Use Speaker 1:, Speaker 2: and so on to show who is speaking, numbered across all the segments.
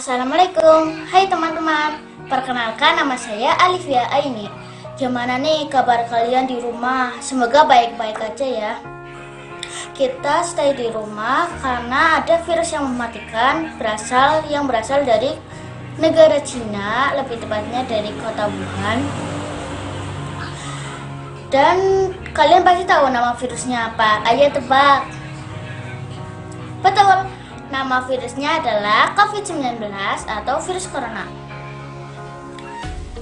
Speaker 1: Assalamualaikum, hai teman-teman. Perkenalkan, nama saya Alifia Aini. Gimana nih kabar kalian di rumah? Semoga baik-baik aja ya. Kita stay di rumah karena ada virus yang mematikan yang berasal dari negara Cina, lebih tepatnya dari kota Wuhan. Dan kalian pasti tahu nama virusnya apa. Ayo tebak. Betul. Nama virusnya adalah COVID-19 atau virus corona.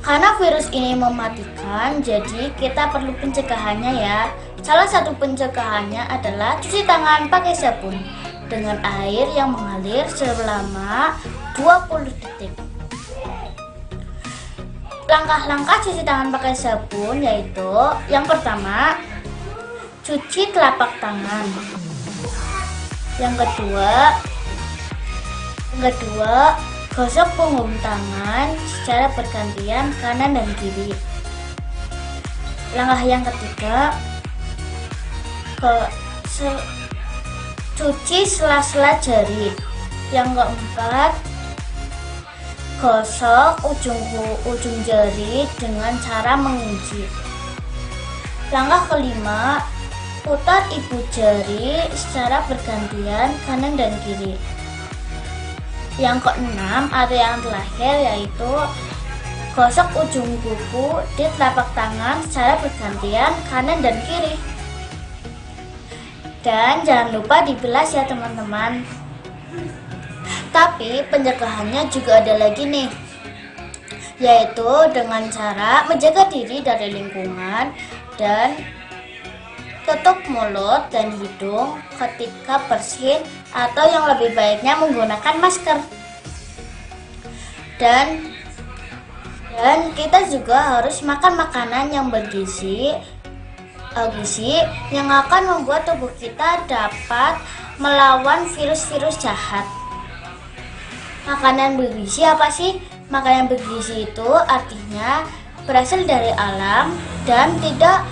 Speaker 1: Karena virus ini mematikan, jadi kita perlu pencegahannya ya. Salah satu pencegahannya adalah cuci tangan pakai sabun dengan air yang mengalir selama 20 detik. Langkah-langkah cuci tangan pakai sabun yaitu yang pertama, cuci telapak tangan. Yang kedua, gosok punggung tangan secara bergantian kanan dan kiri. Langkah yang ketiga, cuci sela-sela jari. Yang keempat, gosok ujung jari dengan cara mengunci. Langkah kelima, putar ibu jari secara bergantian kanan dan kiri. Yang keenam atau yang terakhir yaitu gosok ujung kuku di telapak tangan secara bergantian kanan dan kiri. Dan jangan lupa dibilas ya teman-teman. Tapi pencegahannya juga ada lagi nih, yaitu dengan cara menjaga diri dari lingkungan dan tutup mulut dan hidung ketika bersin atau yang lebih baiknya menggunakan masker. Dan kita juga harus makan makanan yang bergizi yang akan membuat tubuh kita dapat melawan virus-virus jahat. Makanan bergizi apa sih? Makanan bergizi itu artinya berasal dari alam dan tidak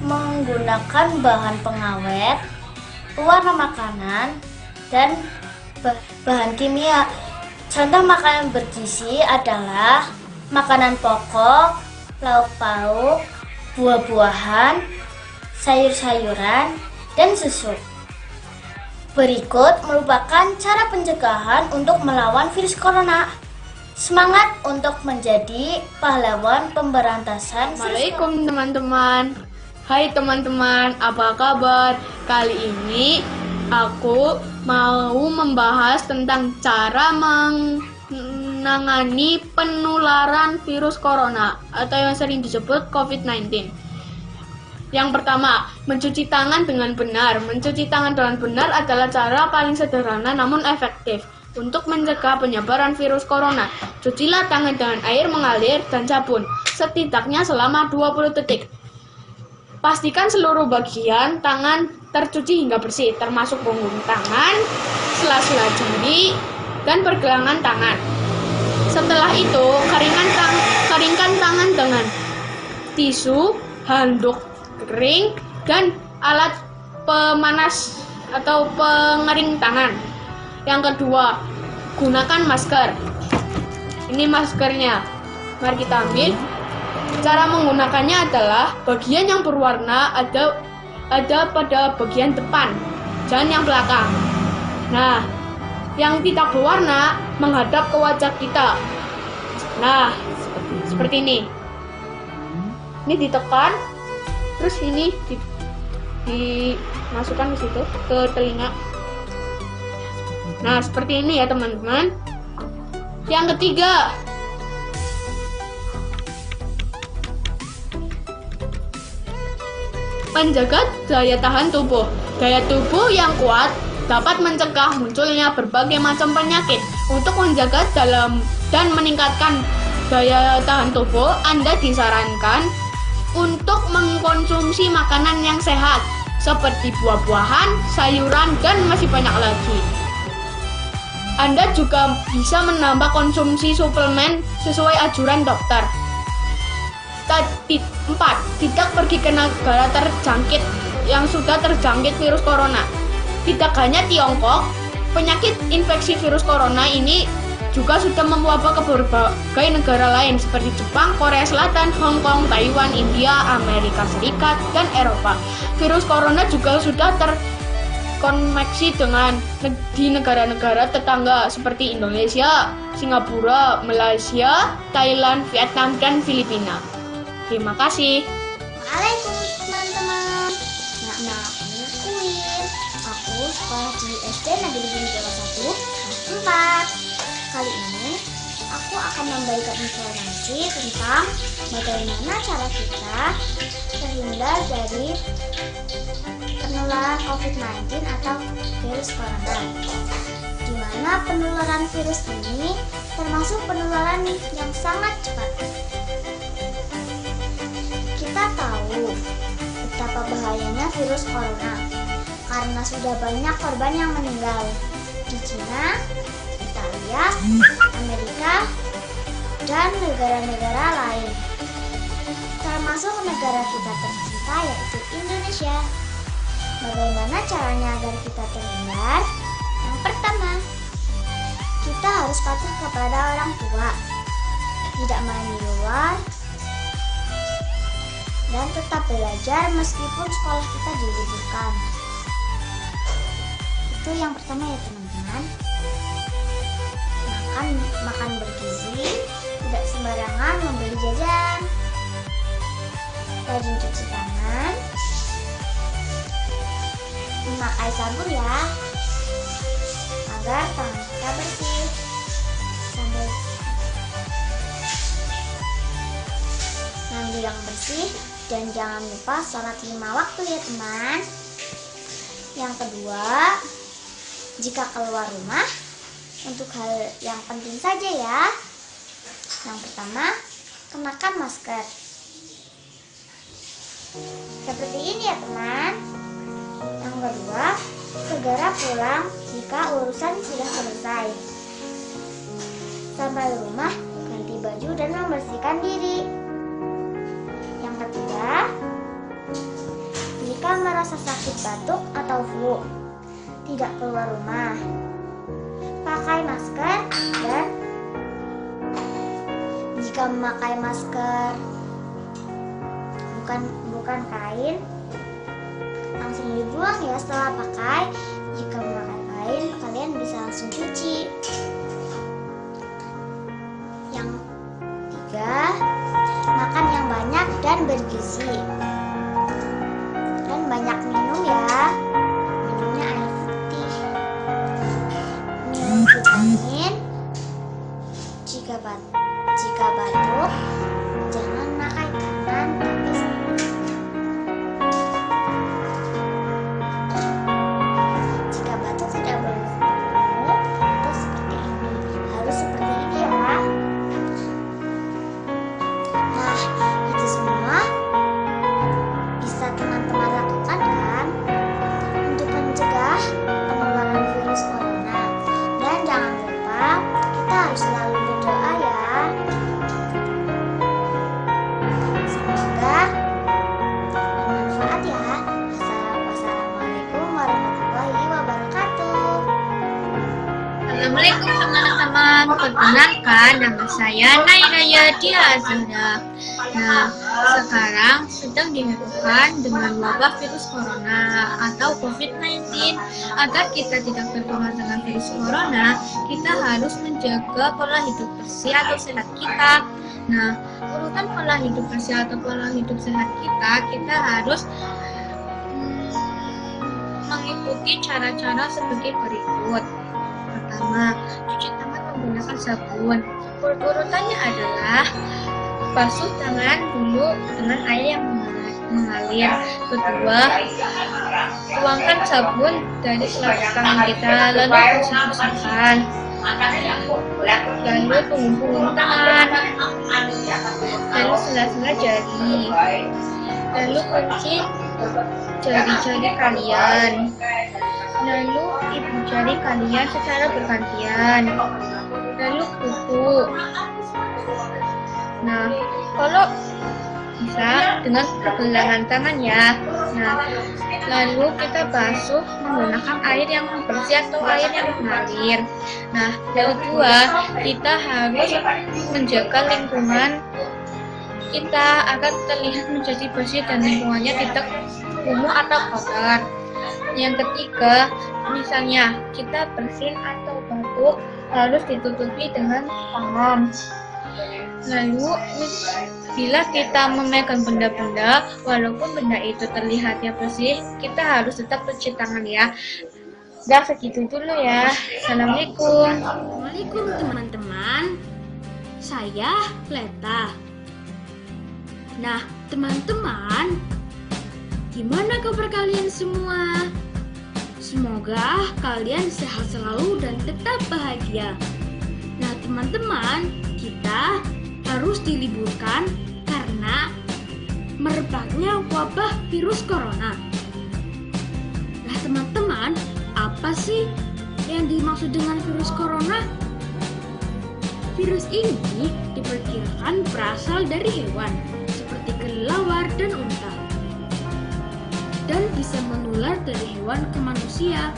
Speaker 1: menggunakan bahan pengawet, pewarna makanan, dan bahan kimia. Contoh makanan bergizi adalah makanan pokok, lauk pauk, buah-buahan, sayur-sayuran, dan susu. Berikut merupakan cara pencegahan untuk melawan virus corona. Semangat untuk menjadi pahlawan pemberantasan virus.
Speaker 2: Assalamualaikum teman-teman. Hai teman-teman, apa kabar? Kali ini aku mau membahas tentang cara menangani penularan virus corona atau yang sering disebut COVID-19. Yang pertama, mencuci tangan dengan benar. Mencuci tangan dengan benar adalah cara paling sederhana namun efektif untuk mencegah penyebaran virus corona. Cucilah tangan dengan air mengalir dan sabun, setidaknya selama 20 detik. Pastikan seluruh bagian tangan tercuci hingga bersih, termasuk punggung tangan, sela-sela jari, dan pergelangan tangan. Setelah itu, keringkan tangan dengan tisu, handuk kering, dan alat pemanas atau pengering tangan. Yang kedua, gunakan masker. Ini maskernya. Mari kita ambil. Cara menggunakannya adalah bagian yang berwarna ada pada bagian depan, jangan yang belakang. Nah, yang tidak berwarna menghadap ke wajah kita. Nah, seperti ini. Ini ditekan, terus ini dimasukkan ke situ, ke telinga. Nah, seperti ini ya teman-teman. Yang ketiga, menjaga daya tahan tubuh. Daya tubuh yang kuat dapat mencegah munculnya berbagai macam penyakit. Untuk menjaga dan meningkatkan daya tahan tubuh, Anda disarankan untuk mengkonsumsi makanan yang sehat seperti buah-buahan, sayuran, dan masih banyak lagi. Anda juga bisa menambah konsumsi suplemen sesuai anjuran dokter. 4. Tidak pergi ke negara terjangkit yang sudah terjangkit virus corona. Tidak hanya Tiongkok, penyakit infeksi virus corona ini juga sudah mewabah ke berbagai negara lain seperti Jepang, Korea Selatan, Hong Kong, Taiwan, India, Amerika Serikat, dan Eropa. Virus corona juga sudah terkonveksi di negara-negara tetangga seperti Indonesia, Singapura, Malaysia, Thailand, Vietnam, dan Filipina. Terima kasih.
Speaker 1: Waalaikumsalam teman-teman. Nama aku Queen. Aku sekolah di SD Negeri Bumi Jawa 1 kelas 4. Kali ini aku akan memberikan informasi tentang bagaimana cara kita terhindar dari penularan COVID-19 atau virus corona. Di mana penularan virus ini termasuk penularan yang sangat cepat. Kita tahu betapa bahayanya virus corona karena sudah banyak korban yang meninggal di Cina, Italia, Amerika, dan negara-negara lain, termasuk negara kita tercinta yaitu Indonesia. Bagaimana caranya agar kita terhindar? Yang pertama, kita harus patuh kepada orang tua, tidak main di luar, dan tetap belajar meskipun sekolah kita diliburkan. Itu yang pertama ya teman-teman. Makan bergizi, tidak sembarangan membeli jajan. Rajin cuci tangan, memakai sabun ya, agar tangan kita bersih. Sambil yang bersih dan jangan lupa sholat 5 waktu ya teman. Yang kedua, jika keluar rumah untuk hal yang penting saja ya. Yang pertama, kenakan masker. Seperti ini ya teman. Yang kedua, segera pulang jika urusan sudah selesai. Sampai rumah, ganti baju dan membersihkan diri. Yang ketiga, jika merasa sakit batuk atau flu, tidak keluar rumah. Pakai masker dan jika memakai masker bukan kain, langsung dibuang ya setelah pakai. Jika memakai kain, kalian bisa langsung cuci. Yang tiga, makan yang banyak dan bergizi, dan banyak minum ya. Minumnya air putih, minum vitamin. Jika batuk, jangan pakai kanan tapi jika batuk tidak boleh minum, itu seperti ini. Harus seperti ini ya. Nah, itu semua bisa teman-teman lakukan kan untuk mencegah penularan virus corona. Dan jangan lupa kita harus selalu berdoa ya. Semoga bermanfaat ya. Wassalamualaikum warahmatullahi wabarakatuh.
Speaker 3: Assalamualaikum teman-teman, perkenalkan nama saya Nairaya Diazura. Nah, sekarang sedang dihebohkan dengan wabah virus corona atau COVID-19. Agar kita tidak tertular dengan virus corona, kita harus menjaga pola hidup bersih atau sehat kita. Nah, urutan pola hidup bersih atau pola hidup sehat kita harus mengikuti cara-cara sebagai berikut. Pertama, cuci tangan menggunakan sabun. Urutannya adalah basuh tangan dulu dengan air yang mengalir. Kedua, tuangkan sabun dari telapak tangan kita, lalu bersih-bersihkan. Lalu punggung tangan, lalu sela-sela jari, lalu kunci jari-jari kalian, lalu ibu jari kalian secara bergantian, lalu kuku. Nah, kalau bisa dengan pergelangan tangan ya. Nah, lalu kita basuh menggunakan air yang bersih atau air yang mengalir. Nah, yang kedua, kita harus menjaga lingkungan kita agar terlihat menjadi bersih dan lingkungannya tidak kumuh atau kotor. Yang ketiga, misalnya kita bersin atau batuk harus ditutupi dengan tangan. Lalu, bila kita memegang benda-benda, walaupun benda itu terlihatnya bersih, kita harus tetap cuci tangan ya. Udah segitu dulu ya. Assalamualaikum.
Speaker 4: Assalamualaikum teman-teman. Saya Leta. Nah, teman-teman, gimana kabar kalian semua? Semoga kalian sehat selalu dan tetap bahagia. Nah, teman-teman, kita harus diliburkan karena merebaknya wabah virus corona. Nah, teman-teman, apa sih yang dimaksud dengan virus corona? Virus ini diperkirakan berasal dari hewan seperti kelelawar dan unta, dan bisa menular dari hewan ke manusia,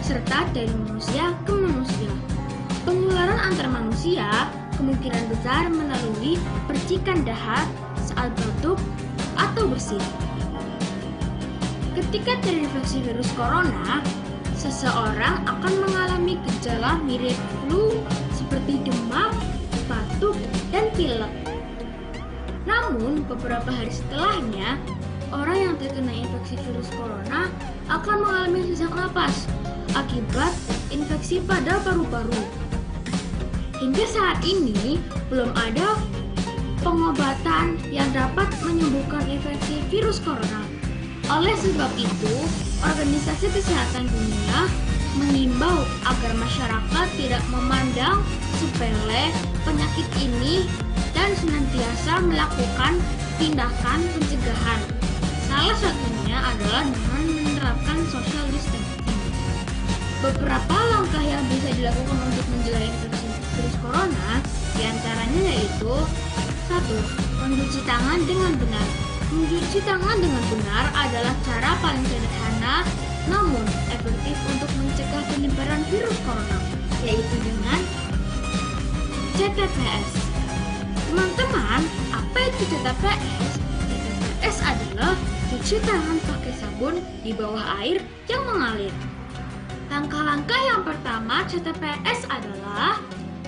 Speaker 4: serta dari manusia ke manusia. Penularan antar manusia kemungkinan besar melalui percikan dahak saat batuk atau bersin. Ketika terinfeksi virus corona, seseorang akan mengalami gejala mirip flu seperti demam, batuk, dan pilek. Namun, beberapa hari setelahnya, orang yang terkena infeksi virus corona akan mengalami sesak napas akibat infeksi pada paru-paru. Hingga saat ini, belum ada pengobatan yang dapat menyembuhkan infeksi virus corona. Oleh sebab itu, Organisasi Kesehatan Dunia mengimbau agar masyarakat tidak memandang sepele penyakit ini dan senantiasa melakukan tindakan pencegahan. Salah satunya adalah dengan menerapkan social distancing. Beberapa langkah yang bisa dilakukan untuk mencegah infeksi virus corona diantaranya yaitu 1. Mencuci tangan dengan benar. Mencuci tangan dengan benar adalah cara paling sederhana namun efektif untuk mencegah penyebaran virus corona, yaitu dengan CTPS. Teman-teman, apa itu CTPS? CTPS adalah cuci tangan pakai sabun di bawah air yang mengalir. Langkah-langkah yang pertama CTPS adalah: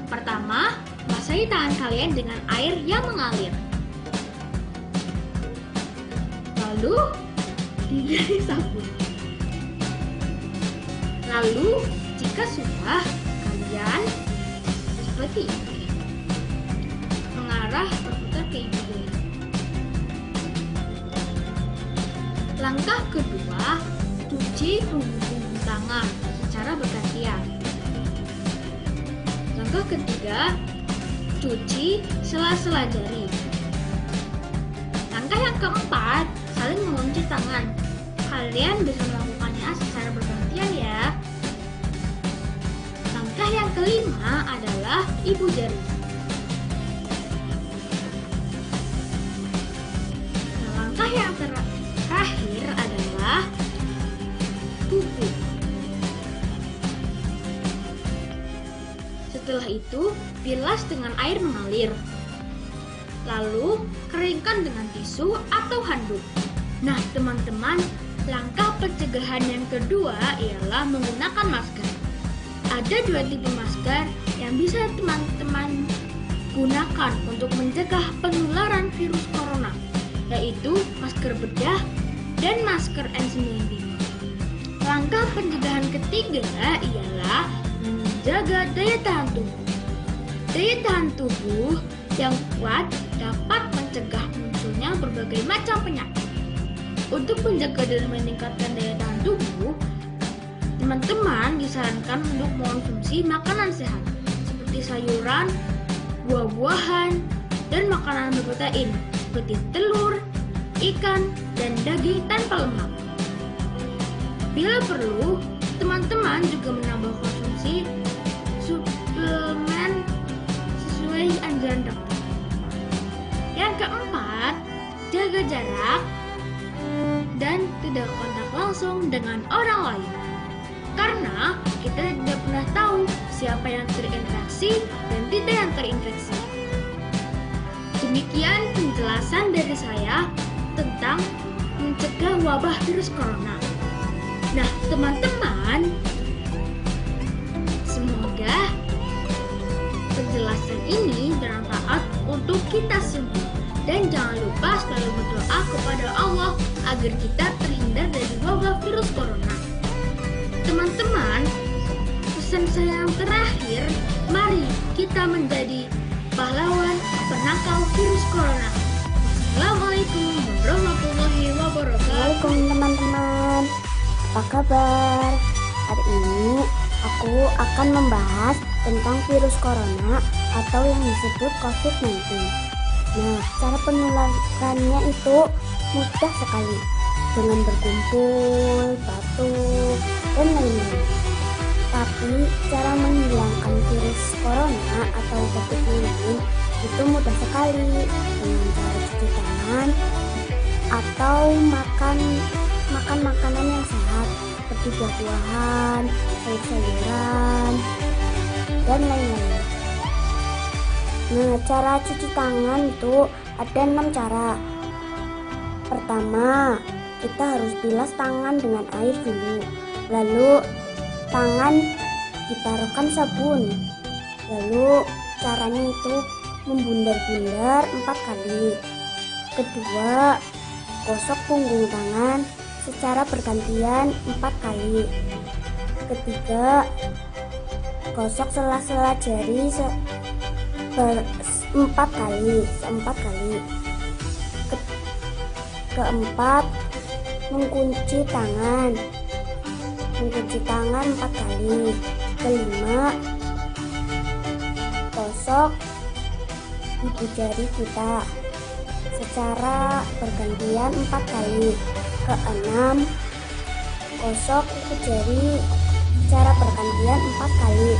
Speaker 4: pertama, basahi tangan kalian dengan air yang mengalir. Lalu, diberi sabun. Lalu, jika sudah, kalian seperti ini, mengarah berputar ke ibu jari. Langkah kedua, cuci punggung tangan secara bergantian. Langkah ketiga, cuci sela-sela jari. Langkah yang keempat, saling mengunci tangan. Kalian bisa melakukannya secara bergantian ya. Langkah yang kelima adalah ibu jari. Nah, langkah yang terakhir adalah kuku. Setelah itu, bilas dengan air mengalir. Lalu, keringkan dengan tisu atau handuk. Nah, teman-teman, langkah pencegahan yang kedua ialah menggunakan masker. Ada 2 tipe masker yang bisa teman-teman gunakan untuk mencegah penularan virus corona, yaitu masker bedah dan masker N95. Langkah pencegahan ketiga ialah menjaga daya tahan tubuh. Daya tahan tubuh yang kuat dapat mencegah munculnya berbagai macam penyakit. Untuk menjaga dan meningkatkan daya tahan tubuh, teman-teman disarankan untuk mengonsumsi makanan sehat seperti sayuran, buah-buahan, dan makanan berprotein seperti telur, ikan, dan daging tanpa lemak. Bila perlu, teman-teman juga menambah konsumsi suplemen sesuai anjuran dokter. Yang keempat, jaga jarak dan tidak kontak langsung dengan orang lain. Karena kita tidak pernah tahu siapa yang terinfeksi dan tidak yang terinfeksi. Demikian penjelasan dari saya tentang mencegah wabah virus corona. Nah, teman-teman, semoga penjelasan ini bermanfaat untuk kita semua. Dan jangan lupa selalu berdoa kepada Allah agar kita terhindar dari wabah virus corona. Teman-teman, pesan saya yang terakhir, mari kita menjadi pahlawan penangkal virus corona. Assalamualaikum warahmatullahi wabarakatuh.
Speaker 5: Assalamualaikum teman-teman, apa kabar? Hari ini aku akan membahas tentang virus corona atau yang disebut COVID-19. Nah, cara penularannya itu mudah sekali, dengan berkumpul, batuk, dan lain-lain. Tapi cara menghilangkan virus corona atau COVID-19 itu mudah sekali, dengan cara cuci tangan atau makan makanan yang sehat seperti buah-buahan, sayur-sayuran, dan lain-lain. Nah, cara cuci tangan itu ada 6 cara. Pertama, kita harus bilas tangan dengan air dulu. Lalu tangan ditaruhkan sabun. Lalu caranya itu membundar-bundar 4 kali. Kedua, gosok punggung tangan secara bergantian 4 kali. Ketiga, gosok sela-sela jari 4 kali. Keempat, mengunci tangan 4 kali. Kelima, gosok ibu jari kita secara bergantian 4 kali. Keenam, gosok ibu jari secara bergantian 4 kali.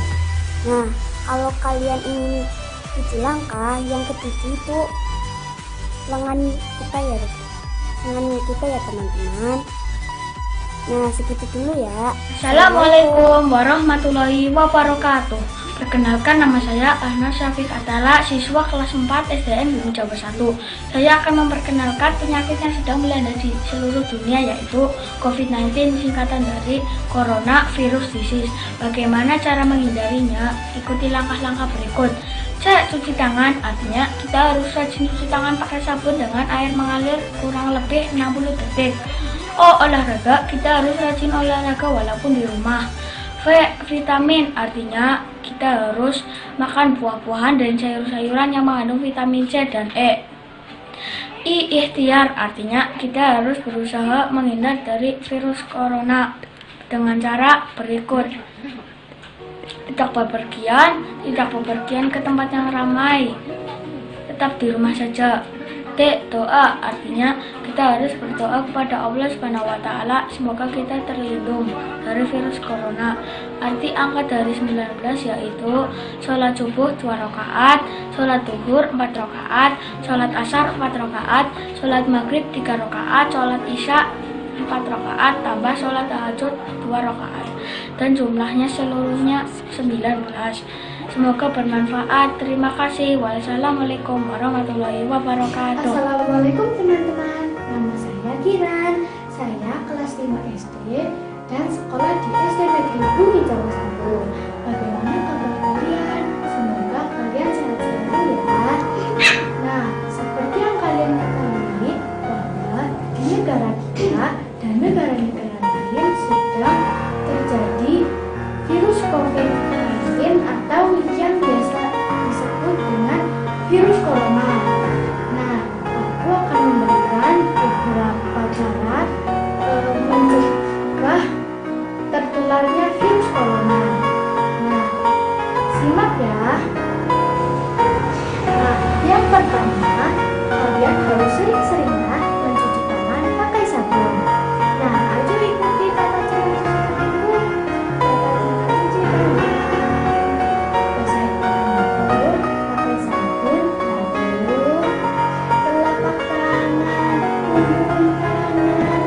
Speaker 5: Nah, kalau kalian ingin 7 langkah, yang ketujuh itu lengan kita ya teman-teman. Nah, segitu dulu ya.
Speaker 1: Assalamualaikum warahmatullahi wabarakatuh. Perkenalkan, nama saya Ahna Syafiq Atala, siswa kelas 4 SDN Bumi Jawa 1. Saya akan memperkenalkan penyakit yang sedang melanda di seluruh dunia, yaitu COVID-19, singkatan dari Coronavirus Disease. Bagaimana cara menghindarinya? Ikuti langkah-langkah berikut. C. Cuci tangan, artinya kita harus rajin cuci tangan pakai sabun dengan air mengalir kurang lebih 60 detik. O. Olahraga, kita harus rajin olahraga walaupun di rumah. V. Vitamin, artinya kita harus makan buah-buahan dan sayur-sayuran yang mengandung vitamin C dan E. I. Ikhtiar, artinya kita harus berusaha menghindar dari virus corona dengan cara berikut. Tidak bepergian ke tempat yang ramai, tetap di rumah saja. D. Doa, artinya kita harus berdoa kepada Allah Subhanahu wa Ta'ala semoga kita terlindung dari virus corona. Arti angka dari 19 yaitu sholat subuh 2 rakaat, sholat duhur 4 rakaat, sholat asar 4 rakaat, sholat maghrib 3 rakaat, sholat isya 4 rakaat, tambah sholat tahajud 2 rakaat, dan jumlahnya seluruhnya 19. Semoga bermanfaat. Terima kasih. Wassalamualaikum warahmatullahi wabarakatuh.
Speaker 6: Assalamualaikum teman-teman. Nama saya Kiran. Saya kelas 5 SD dan sekolah di SD Negeri Bumi Jawa 1. Bagaimana kabar kalian? Semoga kalian sehat selalu ya. Nah, seperti yang kalian ketahui bahwa di negara kita dan negara-negara lain sedang terjadi virus COVID-19 atau yang biasa disebut dengan virus corona. Nah, aku akan memberikan beberapa cara mencegah tertularnya virus corona. Nah, simak ya. Nah, yang pertama, kalian harus sering-seringnya mencuci tangan pakai sabun. Nah, ayo ikuti tata cara cuci tangan dulu. Tata cara cuci tangan. Basahi tangan dulu pakai sabun, lalu telapak tangan, punggung tangan,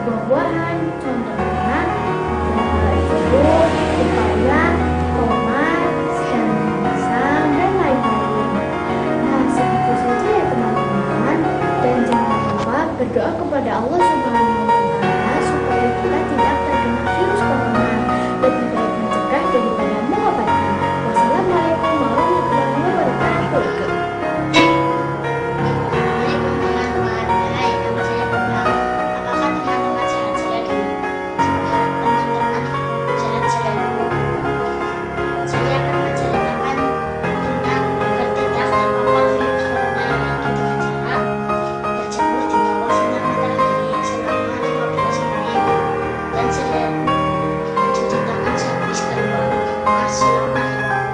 Speaker 6: buah-buahan, contohnya jeruk, pepaya, tomat, dan pisang, dan lain-lain. Nah, segitu saja ya teman-teman. Dan jangan lupa berdoa kepada Allah Subhanahu wa Ta'ala supaya kita tidak terkena virus corona. Lebih baik mencegah daripada mengobati. Wassalamualaikum warahmatullahi wabarakatuh.
Speaker 1: Assalamualaikum teman-teman. Hai, nama saya Bambang. Apakah teman-teman sehat-sehat dulu? Semoga teman-teman sehat-sehat dulu. Saya akan menceritakan tentang bertindak terpapar virus corona yaitu dengan cara berjemur di bawah sinar matahari selama 15 menit dan sering mencuci tangan sehabis keluar rumah selama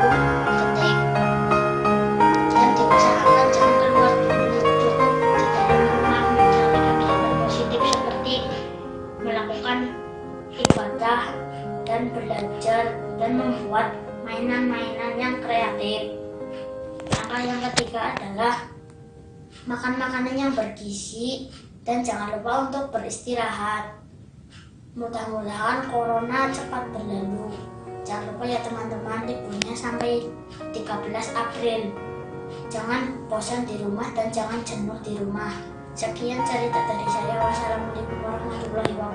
Speaker 1: 20 detik. Dan diusahakan jangan keluar dulu di dalam rumah mencari kegiatan positif seperti melakukan ibadah dan belajar dan membuat mainan-mainan yang kreatif. Langkah yang ketiga adalah makan makanan yang bergizi dan jangan lupa untuk beristirahat. Mudah-mudahan corona cepat berlalu. Jangan lupa ya teman-teman, liburnya sampai 13 April. Jangan bosan di rumah dan jangan jenuh di rumah. Sekian cerita dari saya. Wassalamualaikum warahmatullahi wabarakatuh.